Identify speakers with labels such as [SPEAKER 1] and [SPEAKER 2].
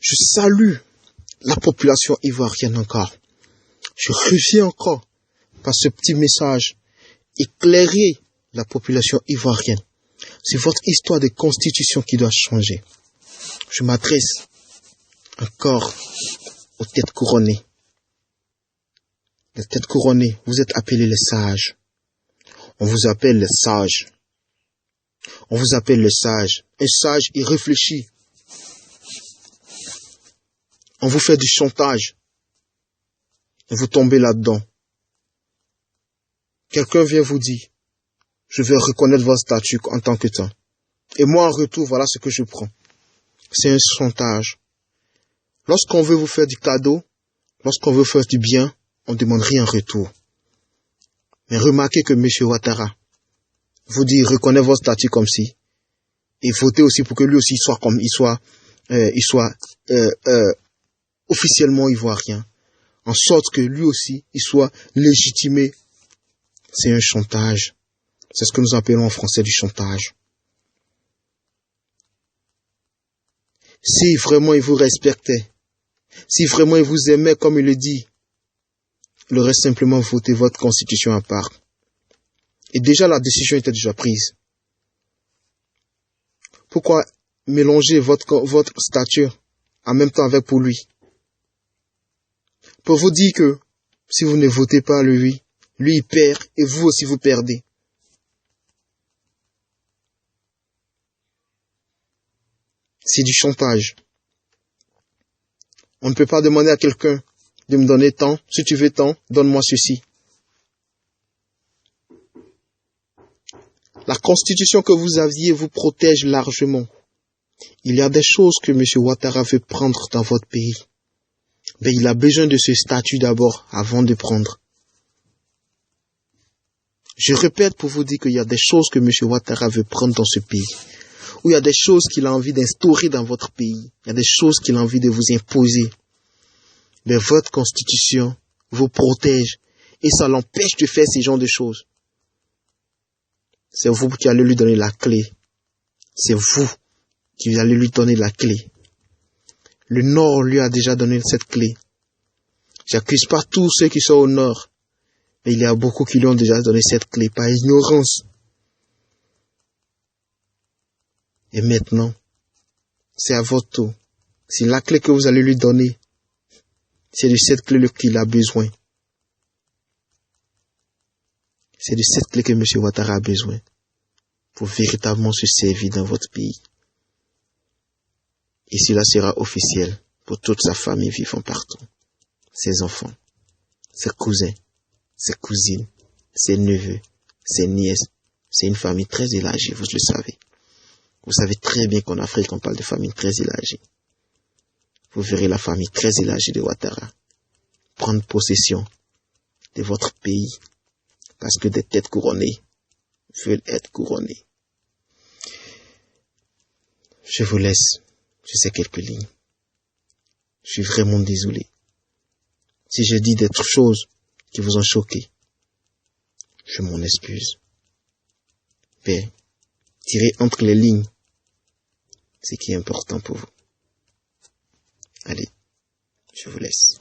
[SPEAKER 1] Je salue la population ivoirienne encore. Je reviens encore par ce petit message, éclairer la population ivoirienne. C'est votre histoire de constitution qui doit changer. Je m'adresse encore aux têtes couronnées. Les têtes couronnées, vous êtes appelés les sages. On vous appelle les sages. On vous appelle les sages. Un sage, il réfléchit. On vous fait du chantage. Et vous tombez là-dedans. Quelqu'un vient vous dire, je vais reconnaître votre statut en tant que temps. Et moi, en retour, voilà ce que je prends. C'est un chantage. Lorsqu'on veut vous faire du cadeau, lorsqu'on veut faire du bien, on ne demande rien en retour. Mais remarquez que M. Ouattara vous dit, reconnaît votre statut comme si, et votez aussi pour que lui aussi soit comme, il soit officiellement ivoirien, en sorte que lui aussi, il soit légitimé. C'est un chantage. C'est ce que nous appelons en français du chantage. Si vraiment il vous respectait, si vraiment il vous aimait comme il le dit, il aurait simplement voté votre constitution à part. Et déjà la décision était déjà prise. Pourquoi mélanger votre stature en même temps avec pour lui? Pour vous dire que si vous ne votez pas lui, lui il perd et vous aussi vous perdez. C'est du chantage. On ne peut pas demander à quelqu'un de me donner tant. Si tu veux tant, donne-moi ceci. La constitution que vous aviez vous protège largement. Il y a des choses que M. Ouattara veut prendre dans votre pays. Mais il a besoin de ce statut d'abord avant de prendre. Je répète pour vous dire qu'il y a des choses que M. Ouattara veut prendre dans ce pays. Ou il y a des choses qu'il a envie d'instaurer dans votre pays. Il y a des choses qu'il a envie de vous imposer. Mais votre constitution vous protège et ça l'empêche de faire ces genres de choses. C'est vous qui allez lui donner la clé. C'est vous qui allez lui donner la clé. Le Nord lui a déjà donné cette clé. J'accuse pas tous ceux qui sont au Nord. Mais il y a beaucoup qui lui ont déjà donné cette clé par ignorance. Et maintenant, c'est à votre tour. C'est la clé que vous allez lui donner. C'est de cette clé qu'il a besoin. C'est de cette clé que M. Ouattara a besoin pour véritablement se servir dans votre pays. Et cela sera officiel pour toute sa famille vivant partout. Ses enfants, ses cousins, ses cousines, ses neveux, ses nièces. C'est une famille très élargie, vous le savez. Vous savez très bien qu'en Afrique, on parle de famille très élargie. Vous verrez la famille très élargie de Ouattara prendre possession de votre pays parce que des têtes couronnées veulent être couronnées. Je vous laisse sur ces quelques lignes. Je suis vraiment désolé. Si je dis des choses qui vous ont choqué, je m'en excuse. Mais tirez entre les lignes ce qui est important pour vous. Allez, je vous laisse.